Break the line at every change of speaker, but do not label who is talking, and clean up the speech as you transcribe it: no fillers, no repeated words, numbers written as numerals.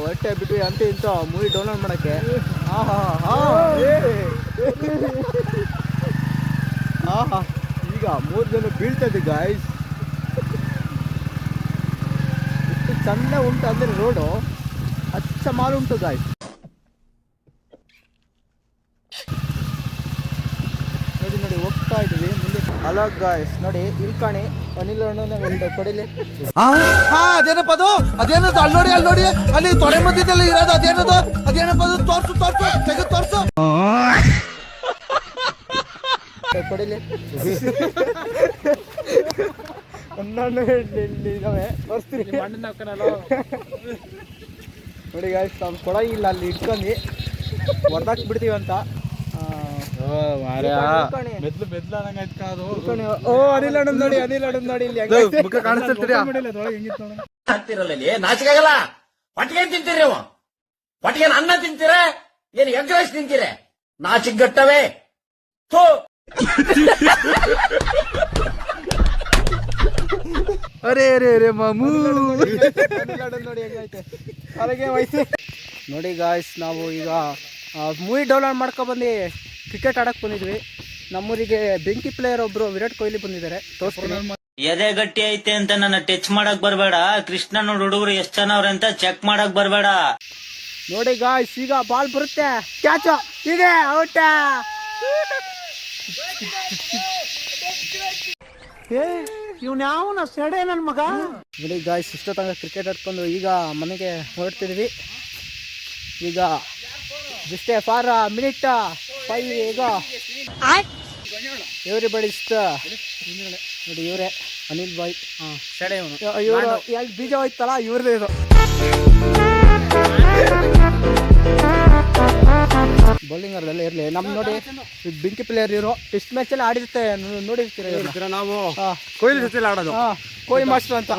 ಹೊಟ್ಟೆ ಬಿಟ್ವಿ ಅಂತ ಇಂತ ಮೂವಿ ಡೌನ್ಲೋಡ್ ಮಾಡಕ್ಕೆ. ಈಗ 3 ಜನ ಬೀಳ್ತದೆ ಗಾಯ್ಸ್. ಇಷ್ಟು ಚೆಂದ ಉಂಟು ಅಂದ್ರೆ ರೋಡು ಅಚ್ಚ ಮಾಲು ಉಂಟು ಗಾಯ್ಸ್. ನೋಡಿ ನೋಡಿ ಹೋಗ್ತಾ ಇದ್ವಿ ಮುಂದೆ. ಹಲೋ ಗಾಯ್ಸ್ ನೋಡಿ ಇಲ್ಕಾಣಿ ಅನಿಲ್ ಅಣ್ಣನ ಒಂದು ಕೊಡಿಲಿ.
ಅದೇನಪ್ಪ ಅದೇನದು ಅಲ್ಲಿ ನೋಡಿ ಅಲ್ಲಿ ತೊಡೆ ಮಧ್ಯದಲ್ಲಿ ಇರೋದು ಅದೇನಪ್ಪ ತೋರ್ಸು ತೆಗೆದು ತೋರ್ಸು
ಕೊಡಿಲಿ. ಒಂದೊಂದು ಇದಾವೆ ತೋರಿಸ್ತೀರಿ ನೋಡಿ ಗಾಯ್ಸ್. ನಾವು ಕೊಡಂಗಿಲ್ಲ ಅಲ್ಲಿ ಇಟ್ಕೊಂಡು ಹೊಡೆದಾಕ್ ಬಿಡ್ತೀವಿ ಅಂತ. ಅನಿಲ್ ಅಣ್ಣ ನೋಡಿ ಇಲ್ಲಿ
ನಾಚಿಕಾಗಲ್ಲ. ಹೊಟ್ಟಿಗೆ ತಿಂತೀರಿ ನೀವು? ಹೊಟ್ಟಿಗೆ ಅನ್ನ ತಿಂತೀರ? ಏನು ಎಗ್ ರೈಸ್ ತಿಂತೀರ? ನಾಚಿಗಟ್ಟವೇ.
ಅರೆ ಅರೆ ಅರೆ ಮಾಮೂ ನೋಡಿ ಹೆಂಗೈತೆ ಅದಕ್ಕೆ ವಯಸ್ಸು. ನೋಡಿ ಗಾಯ್ಸ್ ನಾವು ಈಗ ಮೂವಿ ಡೌನ್ಲೋಡ್ ಮಾಡ್ಕೊ ಬಂದು ಕ್ರಿಕೆಟ್ ಆಡಕ್ ಬಂದಿದ್ವಿ. ನಮ್ಮೂರಿಗೆ ಬೆಂಕಿ ಪ್ಲೇಯರ್ ಒಬ್ರು ವಿರಾಟ್ ಕೊಹ್ಲಿ ಬಂದಿದ್ದಾರೆ. ತೋರಿಸ್ತೀನಿ.
ಎದೆ ಗಟ್ಟಿ ಐತೆ ಅಂತ ನನ್ನ ಟಚ್ ಮಾಡಕ್ ಬರ್ಬೇಡ. ಕೃಷ್ಣನ ಹುಡುಗರು ಎಷ್ಟ್ ಜನ ಅವ್ರೆ ಅಂತ ಚೆಕ್ ಮಾಡಕ್ ಬರ್ಬೇಡ.
ನೋಡಿ ಗಾಯ್ಸ್ ಈಗ ಬಾಲ್ ಬರುತ್ತೆ, ಕ್ಯಾಚ್ ಇದೆ, ಔಟ.
ಇವ್ನ ಯಾವನ ಸೆಡೆ ನನ್ ಮಗ.
ನೋಡಿ ಗಾಯ್ಸ್ ಇಷ್ಟ ತನಕ ಕ್ರಿಕೆಟ್ ಆಡ್ಕೊಂಡು ಈಗ ಮನೆಗೆ ಹೊರಡ್ತಿದ್ವಿ. ಈಗ ಜಸ್ಟ್ ಫಾರ್ ಮಿನಿಟ್ 5 ಈಗ ಎವ್ರಿಬಡಿ ಇಷ್ಟ. ನೋಡಿ ಇವರೇ ಅನಿಲ್ ಬಾಯ್. ಇವರು ಎರಡು ಬೀಜ ಹೋಯ್ತಲ್ಲ ಇವ್ರದೇ ಇದು. ಬೌಲಿಂಗ್ ಅರ್ಧೆಲ್ಲ ಇರಲಿ. ನಮ್ ನೋಡಿ ಬೆಂಕಿ ಪ್ಲೇಯರ್ ಇವರು ಟೆಸ್ಟ್ ಮ್ಯಾಚ್ ಎಲ್ಲ ಆಡಿರುತ್ತೆ ನೋಡಿರ್ತೀರ ನಾವು. ಕೊಹ್ಲಿ ಜೊತೆ ಆಡೋದು ಕೊಹ್ಲಿ ಮಾಸ್ಟರ್ ಅಂತ.